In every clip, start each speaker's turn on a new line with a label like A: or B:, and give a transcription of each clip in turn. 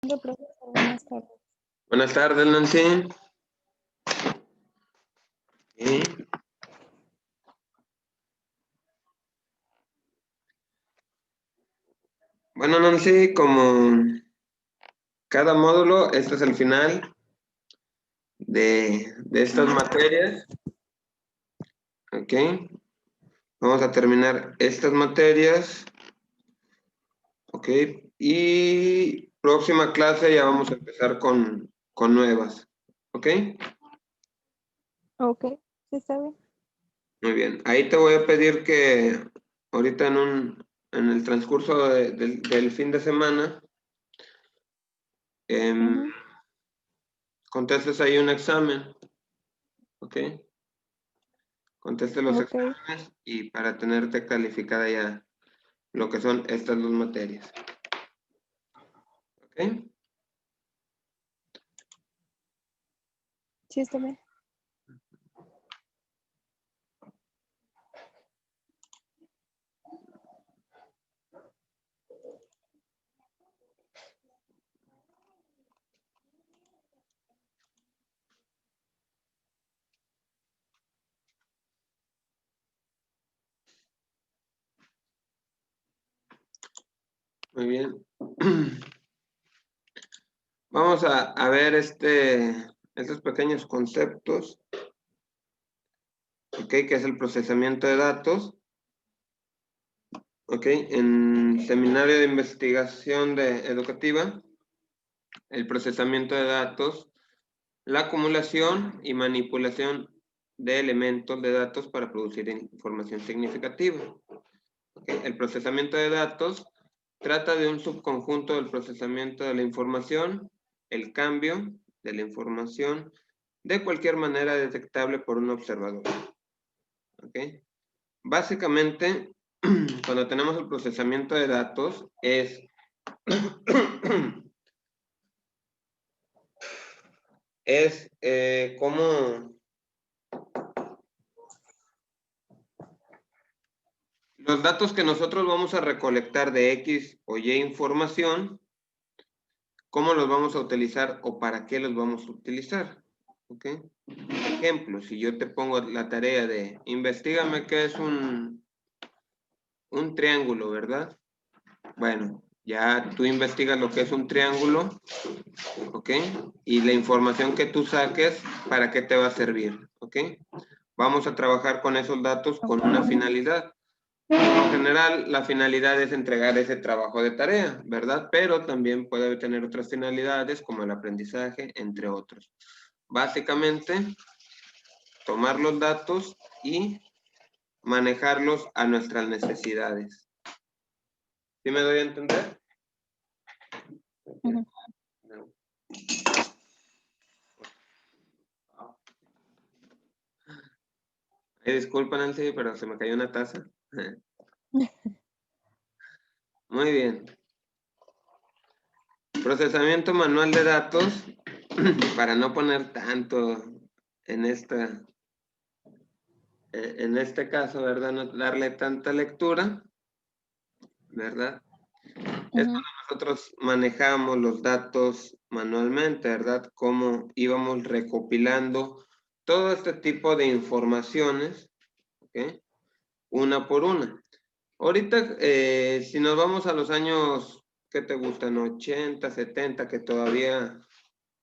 A: Profesor, buenas tardes.
B: Buenas tardes, Nancy. ¿Sí? Bueno, Nancy, como cada módulo, este es el final de estas materias. ¿Ok? Vamos a terminar estas materias. ¿Ok? Y próxima clase ya vamos a empezar con nuevas. ¿Ok?
A: Ok, sí está bien.
B: Muy bien. Ahí te voy a pedir que ahorita en el transcurso del fin de semana contestes ahí un examen. ¿Ok? Conteste los
A: Ok.
B: exámenes y para tenerte calificada ya lo que son estas dos materias. ¿Ok?
A: Sí está bien.
B: Muy bien. Vamos a ver estos pequeños conceptos. ¿Ok? Que es el procesamiento de datos. ¿Ok? En seminario de investigación educativa, el procesamiento de datos, la acumulación y manipulación de elementos de datos para producir información significativa. ¿Okay? El procesamiento de datos trata de un subconjunto del procesamiento de la información, el cambio de la información de cualquier manera detectable por un observador. ¿Okay? Básicamente, cuando tenemos el procesamiento de datos es como los datos que nosotros vamos a recolectar de X o Y información, ¿cómo los vamos a utilizar o para qué los vamos a utilizar? ¿Ok? Ejemplo, si yo te pongo la tarea de investígame qué es un triángulo, ¿verdad? Bueno, ya tú investigas lo que es un triángulo, ¿ok? Y la información que tú saques, ¿para qué te va a servir? ¿Ok? Vamos a trabajar con esos datos con una finalidad. Por lo general, la finalidad es entregar ese trabajo de tarea, ¿verdad? Pero también puede tener otras finalidades como el aprendizaje, entre otros. Básicamente, tomar los datos y manejarlos a nuestras necesidades. ¿Sí me doy a entender? Disculpa, Nancy, pero se me cayó una taza. Muy bien. Procesamiento manual de datos, para no poner tanto en este caso, ¿verdad? No darle tanta lectura, ¿verdad? Es cuando nosotros manejamos los datos manualmente, ¿verdad? Cómo íbamos recopilando todo este tipo de informaciones, ¿ok? Una por una. Ahorita, si nos vamos a los años, ¿qué te gustan? 80, 70, que todavía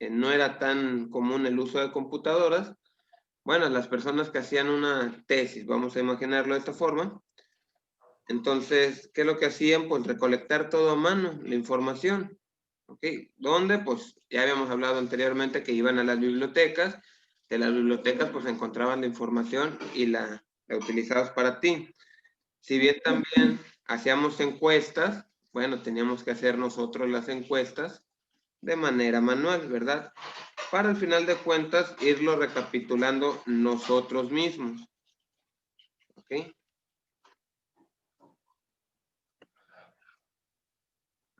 B: no era tan común el uso de computadoras. Bueno, las personas que hacían una tesis, vamos a imaginarlo de esta forma. Entonces, ¿qué es lo que hacían? Pues recolectar todo a mano, la información. ¿Ok? ¿Dónde? Pues ya habíamos hablado anteriormente que iban a las bibliotecas. De las bibliotecas pues encontraban la información y la utilizabas para ti. Si bien también hacíamos encuestas, bueno, teníamos que hacer nosotros las encuestas de manera manual, ¿verdad? Para al final de cuentas irlo recapitulando nosotros mismos. ¿Ok?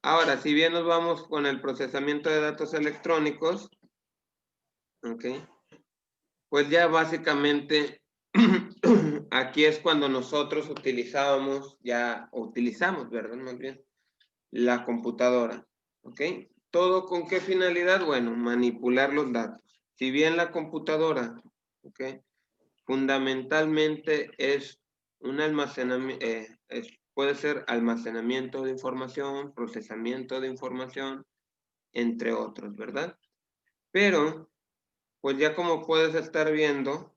B: Ahora, si bien nos vamos con el procesamiento de datos electrónicos, ¿ok? Pues ya básicamente aquí es cuando nosotros utilizamos, ¿verdad? Más bien, la computadora, ¿ok? ¿Todo con qué finalidad? Bueno, manipular los datos. Si bien la computadora, ¿ok? Fundamentalmente es un almacenamiento, puede ser almacenamiento de información, procesamiento de información, entre otros, ¿verdad? Pero, pues ya como puedes estar viendo,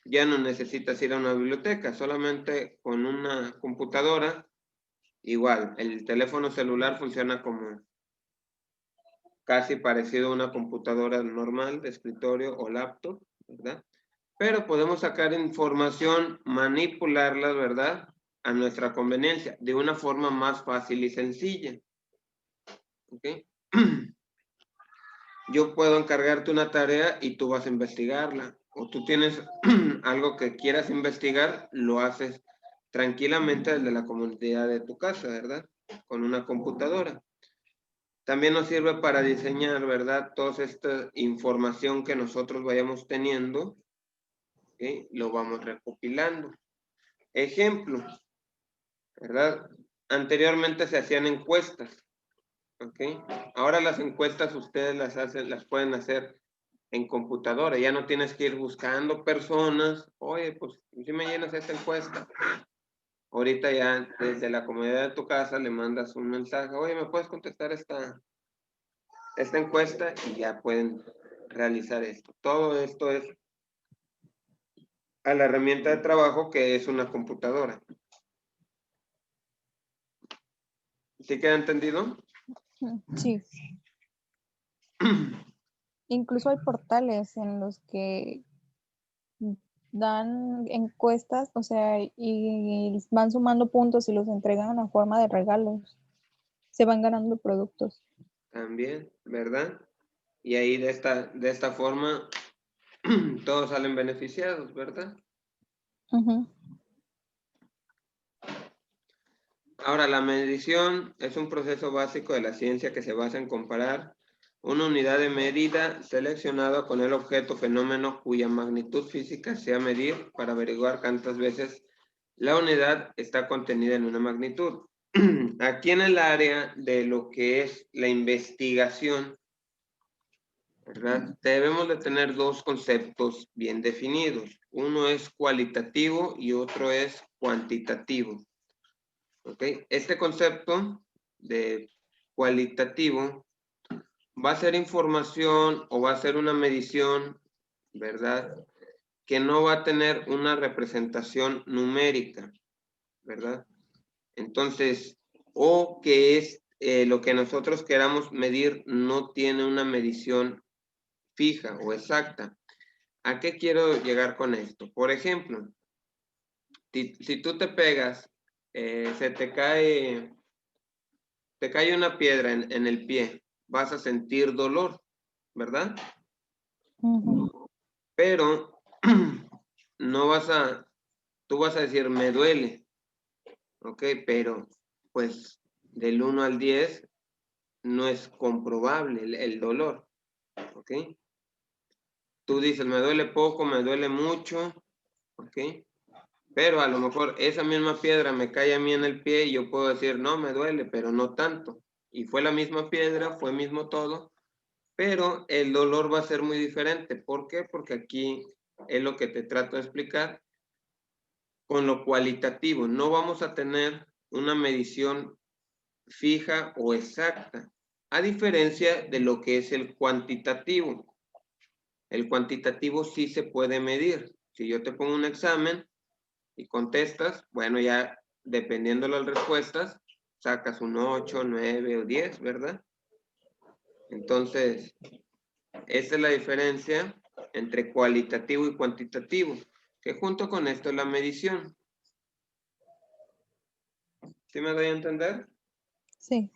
B: ya no necesitas ir a una biblioteca, solamente con una computadora, igual, el teléfono celular funciona como casi parecido a una computadora normal de escritorio o laptop, ¿verdad? Pero podemos sacar información, manipularla, ¿verdad? A nuestra conveniencia, de una forma más fácil y sencilla. ¿Ok? Yo puedo encargarte una tarea y tú vas a investigarla. O tú tienes algo que quieras investigar, lo haces tranquilamente desde la comodidad de tu casa, ¿verdad? Con una computadora. También nos sirve para diseñar, ¿verdad? Toda esta información que nosotros vayamos teniendo, ¿okay? Lo vamos recopilando. Ejemplo, ¿verdad? Anteriormente se hacían encuestas, ¿ok? Ahora las encuestas ustedes las pueden hacer en computadora. Ya no tienes que ir buscando personas. Oye, pues, si me llenas esta encuesta. Ahorita ya desde la comodidad de tu casa le mandas un mensaje. Oye, ¿me puedes contestar esta encuesta? Y ya pueden realizar esto. Todo esto es a la herramienta de trabajo que es una computadora. ¿Sí queda entendido?
A: Sí. Incluso hay portales en los que dan encuestas, o sea, y van sumando puntos y los entregan a forma de regalos. Se van ganando productos.
B: También, ¿verdad? Y ahí de esta forma todos salen beneficiados, ¿verdad?
A: Ujú.
B: Ahora, la medición es un proceso básico de la ciencia que se basa en comparar una unidad de medida seleccionada con el objeto fenómeno cuya magnitud física sea medir para averiguar cuántas veces la unidad está contenida en una magnitud. Aquí en el área de lo que es la investigación, ¿verdad? Debemos de tener dos conceptos bien definidos. Uno es cualitativo y otro es cuantitativo. ¿Ok? Este concepto de cualitativo va a ser información o va a ser una medición, ¿verdad? Que no va a tener una representación numérica, ¿verdad? Entonces, o que es lo que nosotros queramos medir no tiene una medición fija o exacta. ¿A qué quiero llegar con esto? Por ejemplo, si tú te pegas, se te cae una piedra en el pie, vas a sentir dolor, ¿verdad?
A: Ujú.
B: Pero no tú vas a decir, me duele, ¿ok? Pero, pues, del 1 al 10 no es comprobable el dolor, ¿ok? Tú dices, me duele poco, me duele mucho, ¿ok? Pero a lo mejor esa misma piedra me cae a mí en el pie y yo puedo decir, no, me duele, pero no tanto. Y fue la misma piedra, fue mismo todo, pero el dolor va a ser muy diferente. ¿Por qué? Porque aquí es lo que te trato de explicar. Con lo cualitativo, no vamos a tener una medición fija o exacta, a diferencia de lo que es el cuantitativo. El cuantitativo sí se puede medir. Si yo te pongo un examen y contestas, bueno, ya dependiendo de las respuestas, sacas un 8, 9 o 10, ¿verdad? Entonces, esa es la diferencia entre cualitativo y cuantitativo, que junto con esto es la medición. ¿Sí me doy a entender?
A: Sí,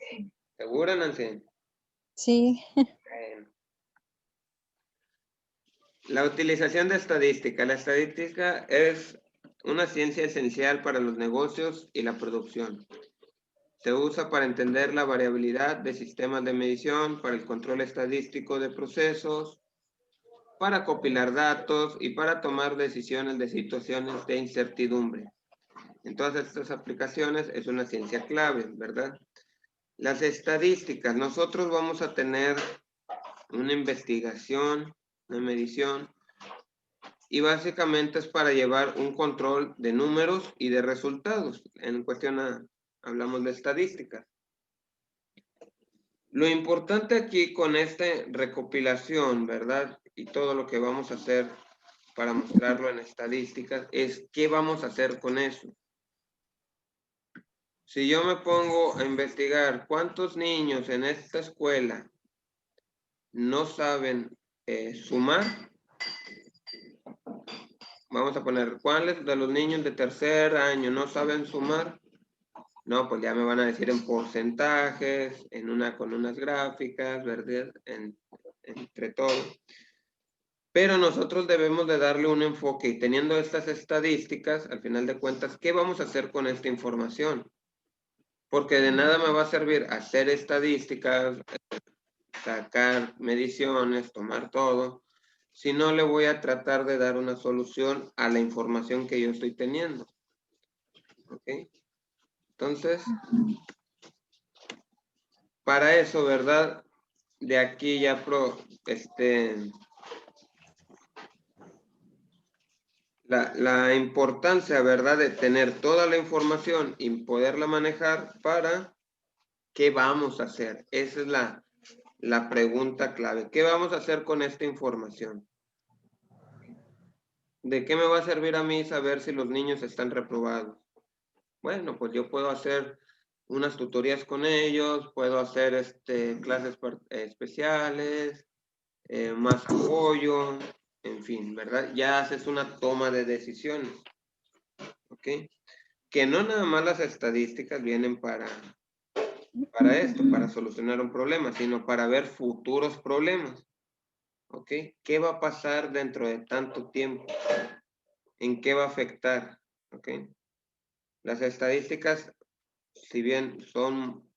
B: ¿Segura, Nancy?
A: sí.
B: Bueno. La utilización de estadística. La estadística es una ciencia esencial para los negocios y la producción. Se usa para entender la variabilidad de sistemas de medición, para el control estadístico de procesos, para compilar datos y para tomar decisiones de situaciones de incertidumbre. En todas estas aplicaciones es una ciencia clave, ¿verdad? Las estadísticas. Nosotros vamos a tener una investigación, una medición, y básicamente es para llevar un control de números y de resultados. En cuestión hablamos de estadísticas. Lo importante aquí con esta recopilación, ¿verdad? Y todo lo que vamos a hacer para mostrarlo en estadísticas es qué vamos a hacer con eso. Si yo me pongo a investigar cuántos niños en esta escuela no saben sumar, vamos a poner, ¿cuáles de los niños de tercer año no saben sumar? No, pues ya me van a decir en porcentajes, con unas gráficas, ¿verdad? Entre todo. Pero nosotros debemos de darle un enfoque y teniendo estas estadísticas, al final de cuentas, ¿qué vamos a hacer con esta información? Porque de nada me va a servir hacer estadísticas, sacar mediciones, tomar todo, si no le voy a tratar de dar una solución a la información que yo estoy teniendo. ¿Ok? Entonces, para eso, ¿verdad? De aquí ya la importancia, ¿verdad? De tener toda la información y poderla manejar para qué vamos a hacer. Esa es la pregunta clave. ¿Qué vamos a hacer con esta información? ¿De qué me va a servir a mí saber si los niños están reprobados? Bueno, pues yo puedo hacer unas tutorías con ellos, puedo hacer clases especiales, más apoyo, en fin, ¿verdad? Ya haces una toma de decisiones, ¿ok? Que no nada más las estadísticas vienen para esto, para solucionar un problema, sino para ver futuros problemas, ¿ok? ¿Qué va a pasar dentro de tanto tiempo? ¿En qué va a afectar? ¿Ok? Las estadísticas, si bien son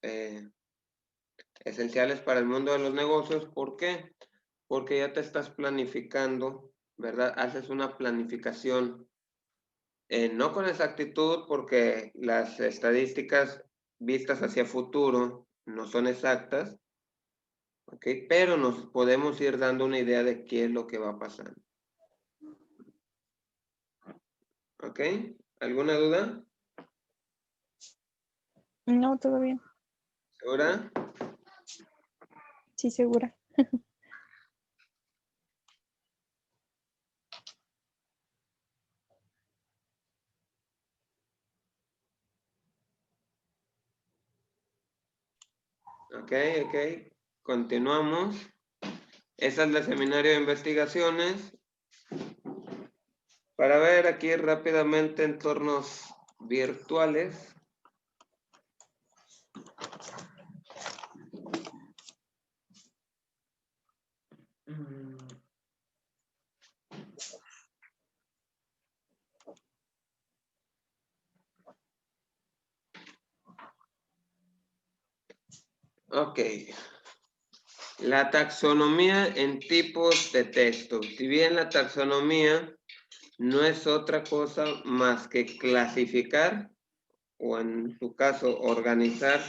B: esenciales para el mundo de los negocios, ¿por qué? Porque ya te estás planificando, ¿verdad? Haces una planificación, no con exactitud, porque las estadísticas vistas hacia futuro no son exactas, ¿ok? Pero nos podemos ir dando una idea de qué es lo que va pasando. ¿Ok? ¿Alguna duda?
A: No, todo bien.
B: ¿Segura?
A: Sí, segura.
B: Ok. Continuamos. Esa es el seminario de investigaciones. Para ver aquí rápidamente entornos virtuales. Ok. La taxonomía en tipos de texto. Si bien la taxonomía no es otra cosa más que clasificar o en su caso organizar,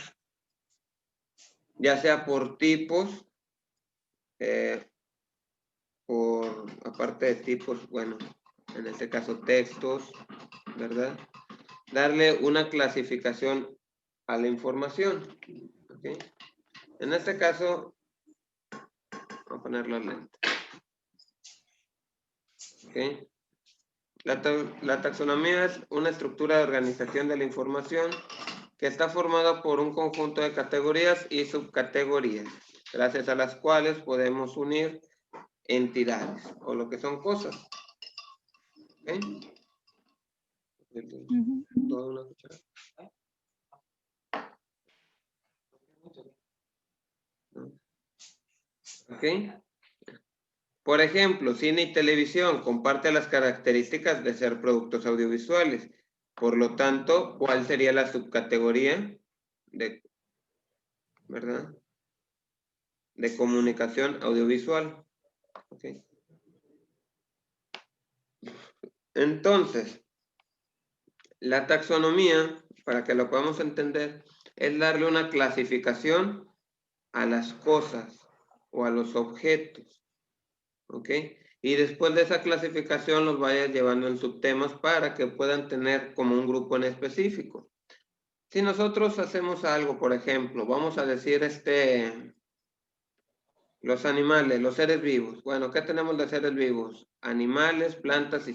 B: ya sea por tipos, aparte de tipos, bueno, en este caso textos, ¿verdad? Darle una clasificación a la información. ¿Okay? En este caso, vamos a ponerlo lento. ¿Okay? La taxonomía es una estructura de organización de la información que está formada por un conjunto de categorías y subcategorías, gracias a las cuales podemos unir entidades o lo que son cosas. ¿Okay? ¿Toda una cuchara? ¿Ok? Por ejemplo, cine y televisión comparte las características de ser productos audiovisuales. Por lo tanto, ¿cuál sería la subcategoría ¿verdad? De comunicación audiovisual? ¿Ok? Entonces, la taxonomía, para que lo podamos entender, es darle una clasificación a las cosas o a los objetos, ¿ok? Y después de esa clasificación los vayas llevando en subtemas para que puedan tener como un grupo en específico. Si nosotros hacemos algo, por ejemplo, vamos a decir los animales, los seres vivos. Bueno, ¿qué tenemos de seres vivos? Animales, plantas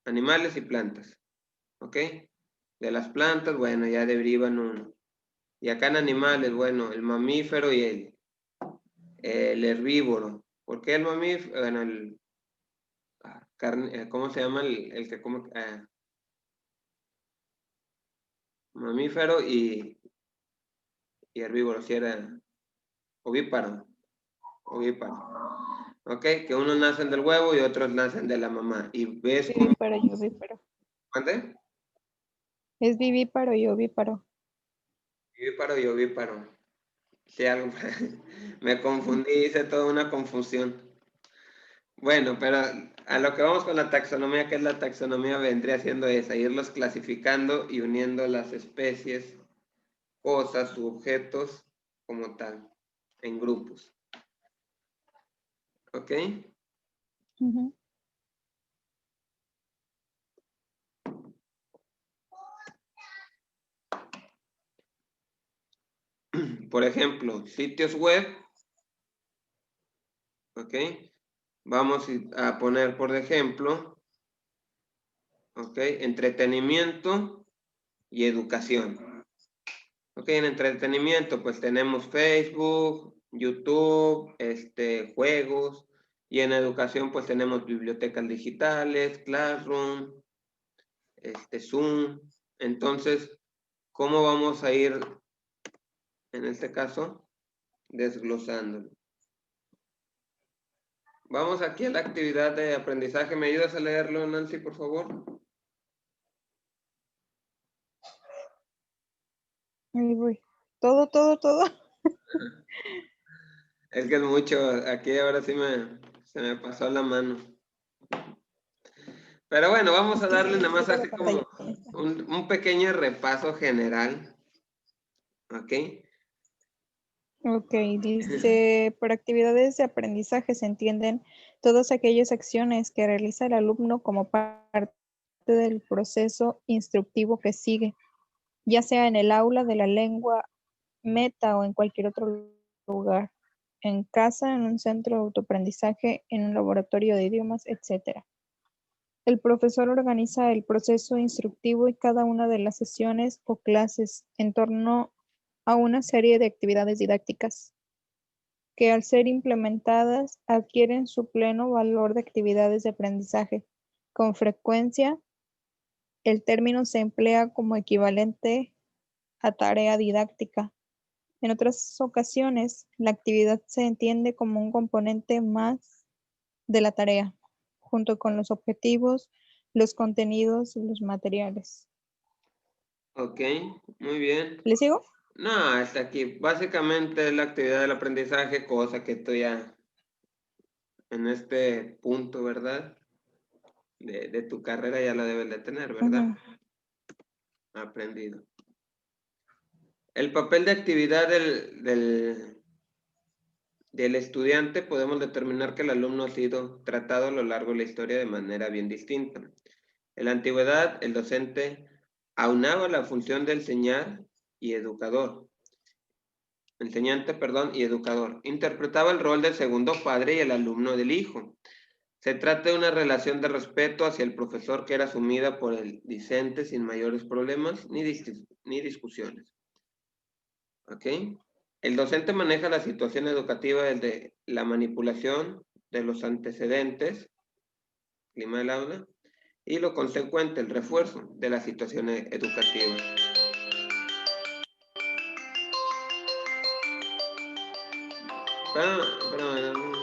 B: animales y plantas, ¿ok? De las plantas, bueno, ya derivan uno. Y acá en animales, bueno, el mamífero y el herbívoro. ¿Por qué el mamífero? Bueno, ¿cómo se llama el que come? Mamífero y herbívoro, si era ovíparo. Ovíparo. ¿Ok? Que unos nacen del huevo y otros nacen de la mamá. Y ves cómo...
A: Vivíparo y ovíparo.
B: ¿Mande?
A: Es vivíparo y ovíparo.
B: Ovíparo y ovíparo. Sí, algo... Me confundí, hice toda una confusión. Bueno, pero a lo que vamos con la taxonomía, que es la taxonomía, vendría siendo esa, irlos clasificando y uniendo las especies, cosas u objetos como tal, en grupos. ¿Ok?
A: Ujú.
B: Por ejemplo, sitios web, ¿ok? Vamos a poner, por ejemplo, ¿ok? Entretenimiento y educación. Ok, en entretenimiento pues tenemos Facebook, YouTube, juegos, y en educación pues tenemos bibliotecas digitales, Classroom, Zoom. Entonces, ¿cómo vamos a ir en este caso? Desglosándolo. Vamos aquí a la actividad de aprendizaje. ¿Me ayudas a leerlo, Nancy, por favor?
A: Ahí voy. Todo, todo, todo.
B: Es que es mucho. Aquí ahora sí se me pasó la mano. Pero bueno, vamos
A: Es
B: a
A: que
B: darle
A: sí,
B: nada más
A: toda la
B: así
A: pantalla
B: como
A: con esta.
B: un pequeño repaso general. ¿Ok?
A: Ok, dice, por actividades de aprendizaje se entienden todas aquellas acciones que realiza el alumno como parte del proceso instructivo que sigue, ya sea en el aula de la lengua meta o en cualquier otro lugar, en casa, en un centro de autoaprendizaje, en un laboratorio de idiomas, etc. El profesor organiza el proceso instructivo y cada una de las sesiones o clases en torno a una serie de actividades didácticas que al ser implementadas adquieren su pleno valor de actividades de aprendizaje. Con frecuencia, el término se emplea como equivalente a tarea didáctica. En otras ocasiones, la actividad se entiende como un componente más de la tarea, junto con los objetivos, los contenidos y los materiales.
B: Ok, muy bien.
A: ¿Le sigo?
B: No, hasta aquí. Básicamente es la actividad del aprendizaje, cosa que tú ya en este punto, ¿verdad? De tu carrera ya la debes de tener, ¿verdad?
A: Ujú.
B: Aprendido. El papel de actividad del estudiante, podemos determinar que el alumno ha sido tratado a lo largo de la historia de manera bien distinta. En la antigüedad, el docente aunaba la función de enseñante, perdón, y educador. Interpretaba el rol del segundo padre y el alumno del hijo. Se trata de una relación de respeto hacia el profesor que era asumida por el discente sin mayores problemas ni discusiones. ¿Ok? El docente maneja la situación educativa desde la manipulación de los antecedentes, clima del aula, y lo consecuente, el refuerzo de la situación educativa. Espérame.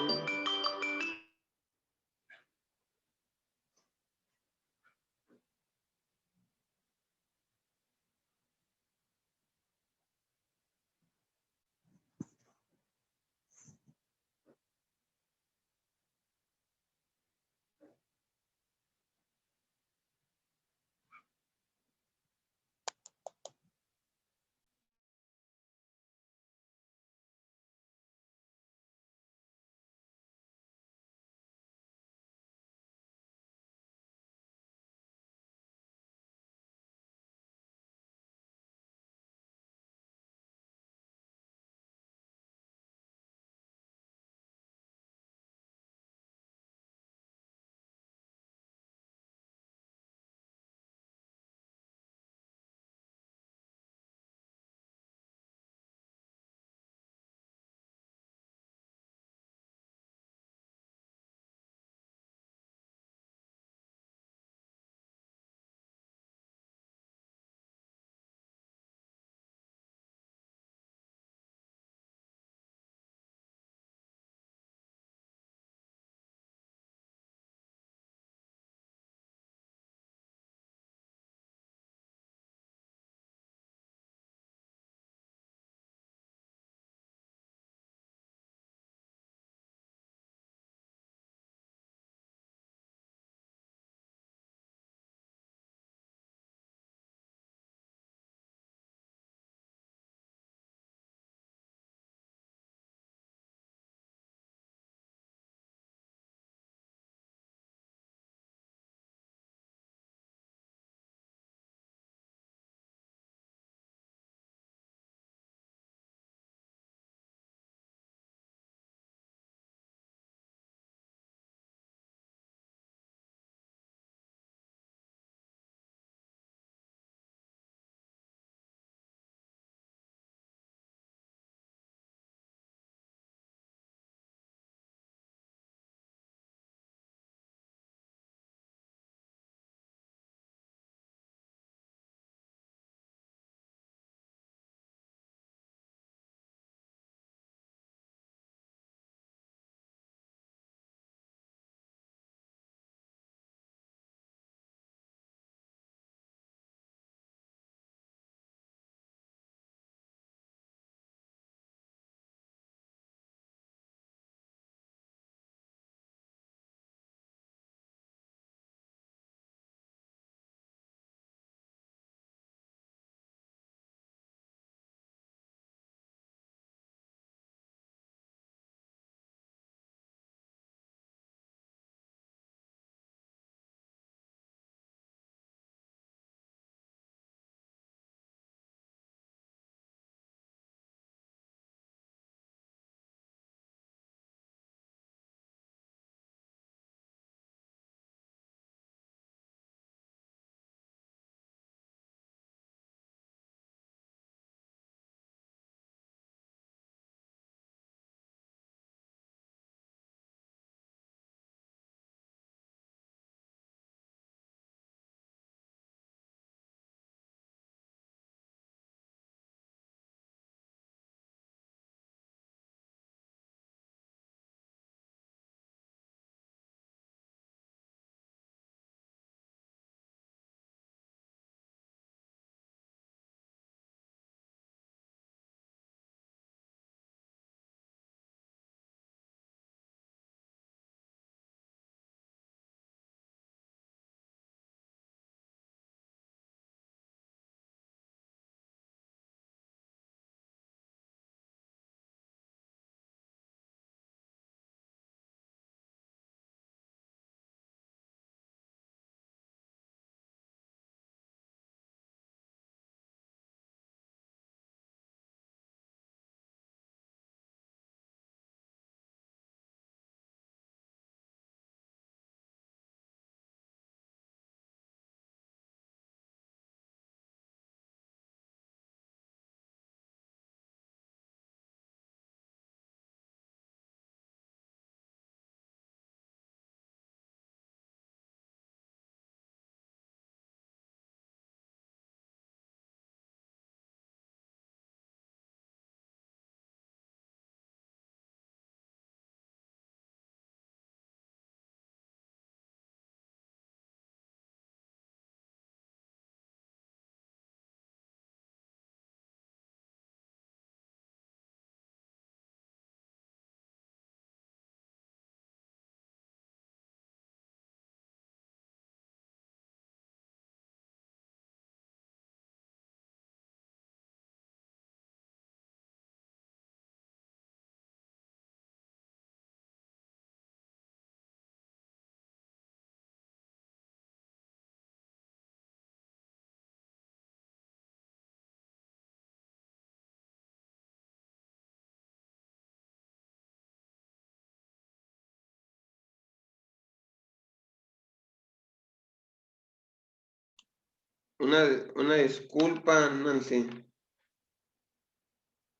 B: Una disculpa, Nancy.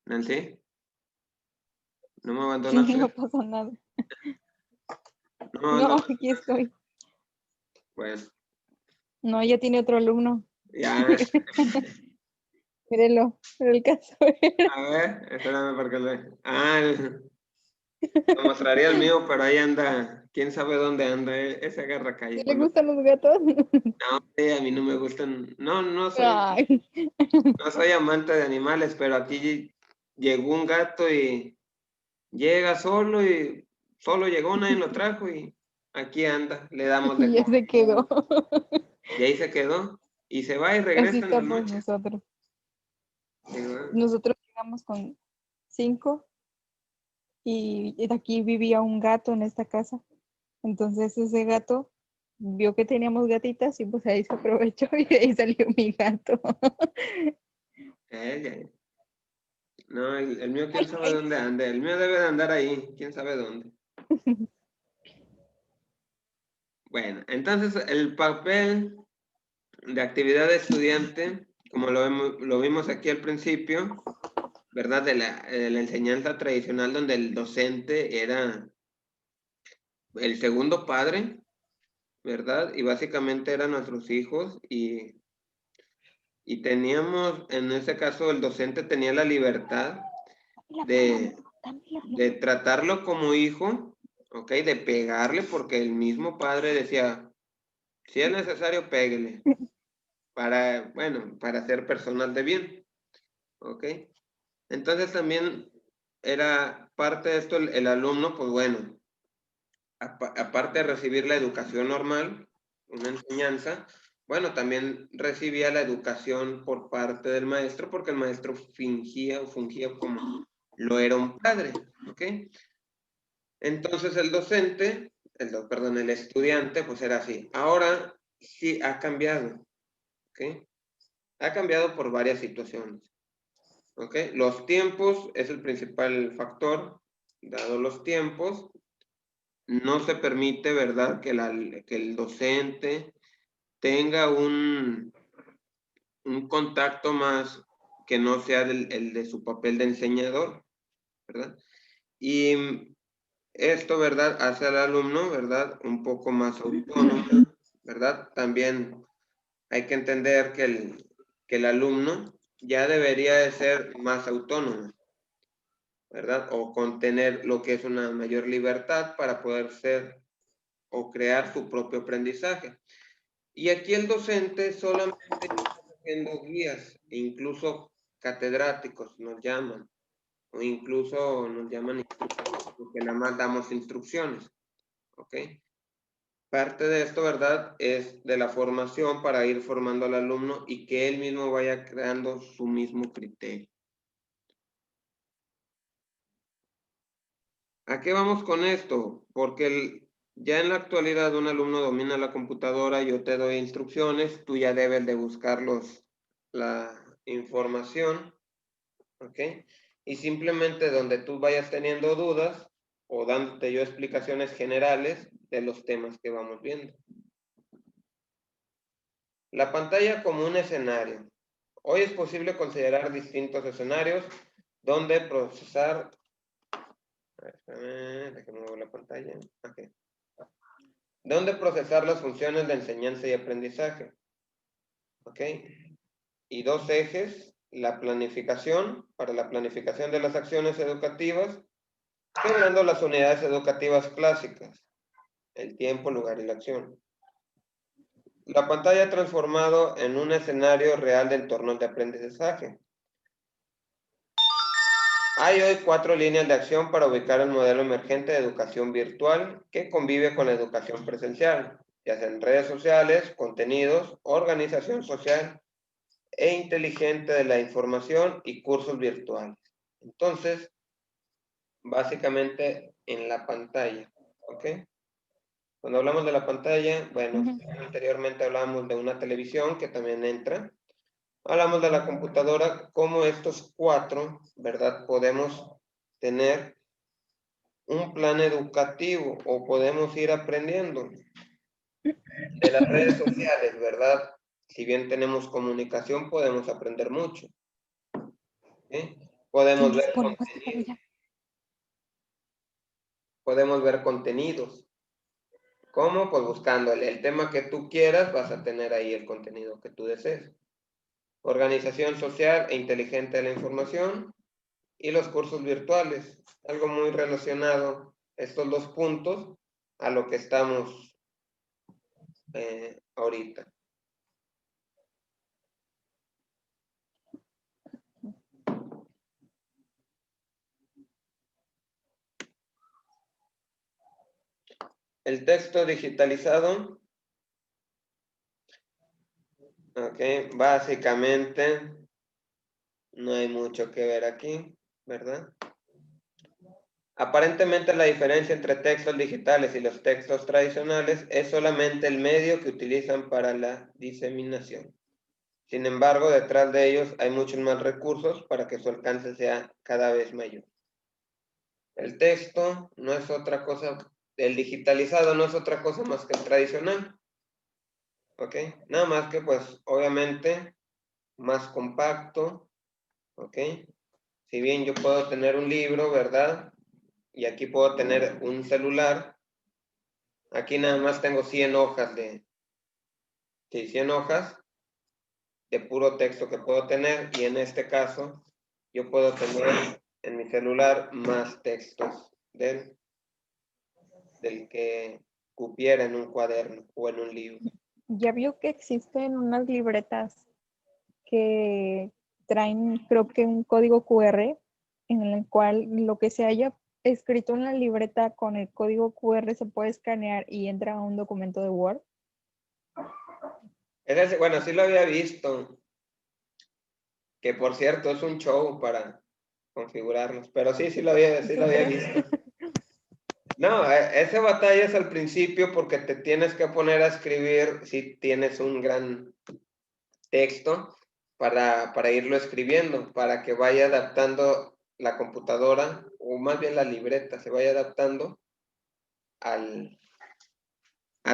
B: Nancy, ¿no me
A: Sí,
B: abandonaste?
A: no pasa nada.
B: No me
A: No,
B: abandonaste.
A: aquí estoy.
B: Bueno,
A: No, ya tiene otro alumno.
B: ya.
A: Mírelo, pero el caso era.
B: A ver, espérame porque lo mostraría el mío, pero ahí anda. ¿Quién sabe dónde anda? Ese agarra
A: ¿Sí
B: calle.
A: le gustan los gatos?
B: No, sí, a mí no me gustan. No,
A: Ay,
B: no soy amante de animales, pero aquí llegó un gato y llega solo y solo llegó, nadie lo trajo y aquí anda, le damos de
A: y ya
B: comer.
A: se quedó.
B: Y ahí se quedó y se va y
A: Así
B: regresa en la
A: estamos
B: noche.
A: nosotros.
B: Sí, ¿verdad?
A: Nosotros llegamos con 5 y de aquí vivía un gato en esta casa. Entonces ese gato vio que teníamos gatitas y pues ahí se aprovechó y de ahí salió mi gato.
B: Ya. No, el mío, quién
A: Ay,
B: sabe
A: ay.
B: dónde anda. El mío debe de andar ahí, quién sabe dónde. Bueno, entonces el papel de actividad de estudiante, como lo vimos aquí al principio, ¿verdad? De la enseñanza tradicional donde el docente era el segundo padre, ¿verdad? Y básicamente eran nuestros hijos y teníamos, en ese caso, el docente tenía la libertad
A: La pluma,
B: de,
A: dame la
B: de
A: pluma.
B: tratarlo como hijo, ¿ok? De pegarle porque el mismo padre decía, si es necesario, péguele, para, bueno, para ser personas de bien, ¿ok? Entonces también era parte de esto el alumno, pues bueno, aparte de recibir la educación normal, una enseñanza, bueno, también recibía la educación por parte del maestro porque el maestro fingía o fungía como lo era un padre, ¿ok? Entonces el docente, perdón, el estudiante, pues era así. Ahora sí ha cambiado, ¿ok? Ha cambiado por varias situaciones, ¿ok? Los tiempos es el principal factor, dado los tiempos, no se permite, ¿verdad?, que el docente tenga un contacto más que no sea el de su papel de enseñador, ¿verdad? Y esto, ¿verdad?, hace al alumno, ¿verdad?, un poco más autónomo, ¿verdad? También hay que entender que el alumno ya debería de ser más autónomo, ¿verdad? O contener lo que es una mayor libertad para poder ser o crear su propio aprendizaje. Y aquí el docente solamente está haciendo guías, e incluso catedráticos nos llaman, o incluso nos llaman instructores, porque nada más damos instrucciones, ¿ok? Parte de esto, ¿verdad? Es de la formación para ir formando al alumno y que él mismo vaya creando su mismo criterio. ¿A qué vamos con esto? Porque ya en la actualidad un alumno domina la computadora, yo te doy instrucciones, tú ya debes de buscar la información, ¿ok? Y simplemente donde tú vayas teniendo dudas o dándote yo explicaciones generales de los temas que vamos viendo. La pantalla como un escenario. Hoy es posible considerar distintos escenarios donde procesar. Déjame mover la pantalla. Okay. Donde procesar las funciones de enseñanza y aprendizaje. ¿Ok? Y dos ejes, la planificación, para la planificación de las acciones educativas, quebrando las unidades educativas clásicas, el tiempo, lugar y la acción. La pantalla transformado en un escenario real de entornos de aprendizaje. Hay hoy 4 líneas de acción para ubicar el modelo emergente de educación virtual que convive con la educación presencial, ya sea en redes sociales, contenidos, organización social e inteligente de la información y cursos virtuales. Entonces, básicamente en la pantalla, ¿ok? Cuando hablamos de la pantalla, bueno, anteriormente hablábamos de una televisión que también entra. Hablamos de la computadora, cómo estos 4, ¿verdad? Podemos tener un plan educativo o podemos ir aprendiendo de las redes sociales, ¿verdad? si bien tenemos comunicación, podemos aprender mucho. ¿Sí? Podemos ver contenidos. Podemos ver contenidos. ¿Cómo? Pues buscando el tema que tú quieras, vas a tener ahí el contenido que tú desees. Organización social e inteligente de la información y los cursos virtuales. Algo muy relacionado, estos dos puntos, a lo que estamos ahorita. El texto digitalizado. Ok, básicamente no hay mucho que ver aquí, ¿verdad? Aparentemente la diferencia entre textos digitales y los textos tradicionales es solamente el medio que utilizan para la diseminación. Sin embargo, detrás de ellos hay muchos más recursos para que su alcance sea cada vez mayor. El texto no es otra cosa, el digitalizado no es otra cosa más que el tradicional. ¿Ok? Nada más que pues obviamente más compacto. ¿Ok? Si bien yo puedo tener un libro, ¿verdad? Y aquí puedo tener un celular. Aquí nada más tengo 100 hojas de 100 hojas de puro texto que puedo tener. Y en este caso, yo puedo tener en mi celular más textos del que cupiera en un cuaderno o en un libro.
A: Ya vio que existen unas libretas que traen, creo que un código QR en el cual lo que se haya escrito en la libreta con el código QR se puede escanear y entra a un documento de Word.
B: Bueno, sí lo había visto, que por cierto es un show para configurarlos, pero sí lo había visto. No, esa batalla es al principio porque te tienes que poner a escribir si tienes un gran texto para irlo escribiendo, para que vaya adaptando la computadora, o más bien la libreta, se vaya adaptando a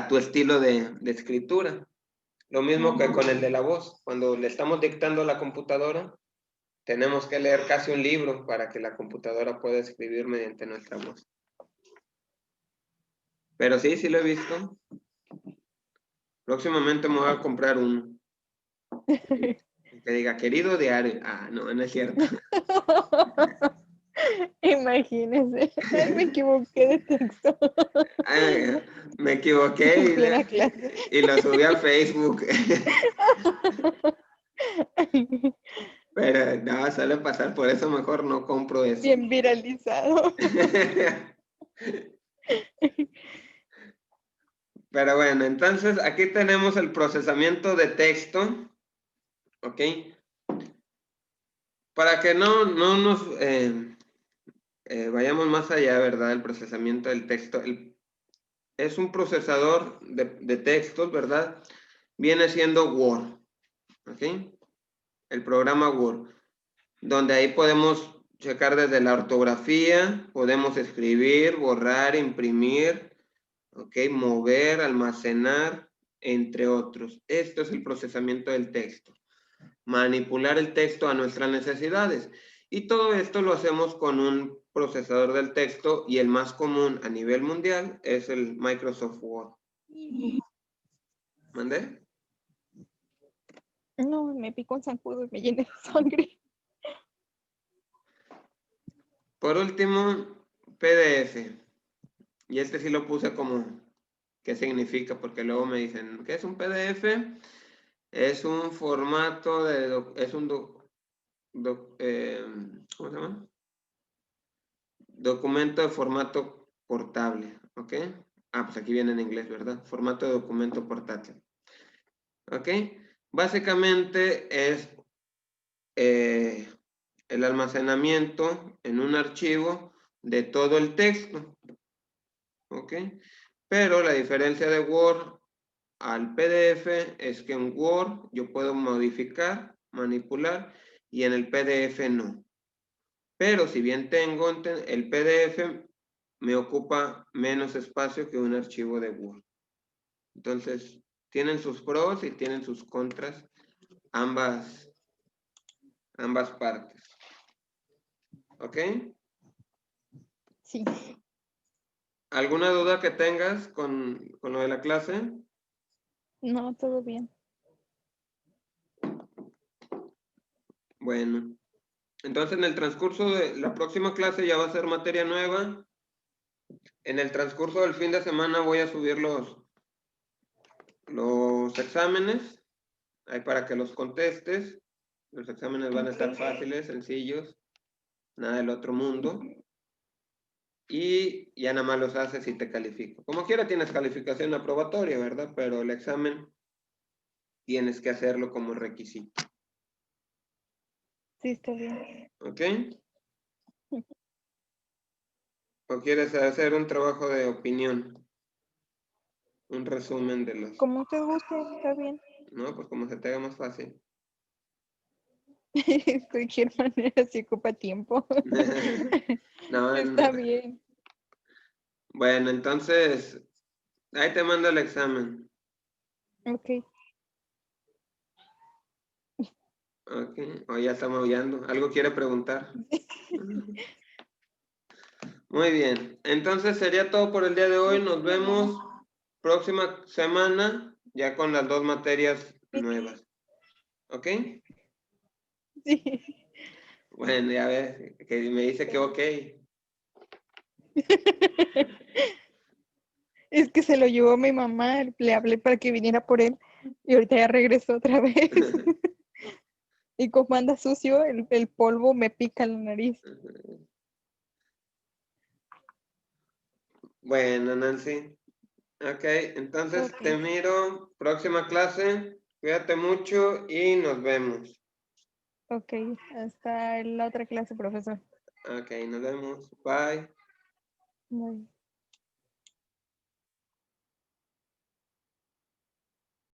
B: tu estilo de escritura. Lo mismo que con el de la voz. Cuando le estamos dictando a la computadora, tenemos que leer casi un libro para que la computadora pueda escribir mediante nuestra voz. Pero sí lo he visto. Próximamente me voy a comprar uno. Que diga, querido diario. Ah, no es cierto.
A: Imagínese, me equivoqué de texto.
B: Ay, me equivoqué y lo subí a Facebook. Pero no, suele pasar, por eso mejor no compro eso.
A: Bien viralizado.
B: Pero bueno, entonces aquí tenemos el procesamiento de texto. ¿Ok? Para que no nos vayamos más allá, ¿verdad? El procesamiento del texto. Es un procesador de textos, ¿verdad? Viene siendo Word. ¿Ok? El programa Word. Donde ahí podemos checar desde la ortografía, podemos escribir, borrar, imprimir, ¿ok? Mover, almacenar, entre otros. Esto es el procesamiento del texto. Manipular el texto a nuestras necesidades. Y todo esto lo hacemos con un procesador del texto y el más común a nivel mundial es el Microsoft Word. ¿Mandé?
A: No, me picó un zancudo y me llené de sangre.
B: Por último, PDF. Y este sí lo puse como qué significa, porque luego me dicen, ¿qué es un PDF? Es un formato ¿cómo se llama? Documento de formato portable, ¿ok? Ah, pues aquí viene en inglés, ¿verdad? Formato de documento portátil. ¿Ok? Básicamente es el almacenamiento en un archivo de todo el texto. ¿Ok? Pero la diferencia de Word al PDF es que en Word yo puedo modificar, manipular y en el PDF no. Pero si bien tengo el PDF, me ocupa menos espacio que un archivo de Word. Entonces, Tienen sus pros y tienen sus contras, ambas partes. ¿Ok?
A: Sí.
B: ¿Alguna duda que tengas con lo de la clase?
A: No, todo bien.
B: Bueno, entonces en el transcurso de la próxima clase ya va a ser materia nueva. En el transcurso del fin de semana voy a subir los exámenes, ahí para que los contestes. Los exámenes van a estar
A: Ok.
B: fáciles, sencillos, nada del otro mundo. Y ya nada más los haces y te califico. Como quiera tienes calificación aprobatoria, ¿verdad? Pero el examen tienes que hacerlo como requisito.
A: Sí, está bien.
B: ¿Ok? ¿O quieres hacer un trabajo de opinión? Un resumen de los...
A: Como usted guste, está bien.
B: No, pues como se te haga más fácil.
A: De cualquier manera, si ocupa tiempo.
B: No,
A: Está
B: no.
A: bien.
B: Bueno, entonces, ahí te mando el examen.
A: Ok.
B: Ok, o ya está maullando. ¿Algo quiere preguntar? Muy bien. Entonces sería todo por el día de hoy. Nos vemos próxima semana ya con las 2 materias nuevas. ¿Ok?
A: Sí.
B: Bueno, ya ves, que me dice que ok.
A: Es que se lo llevó mi mamá, le hablé para que viniera por él y ahorita ya regresó otra vez. Y como anda sucio, el polvo me pica la nariz.
B: Bueno, Nancy. Ok, entonces
A: Ok,
B: te miro. Próxima clase. Cuídate mucho y nos vemos.
A: ok, hasta la otra clase, profesor.
B: Ok, nos vemos. Bye.
A: Bye.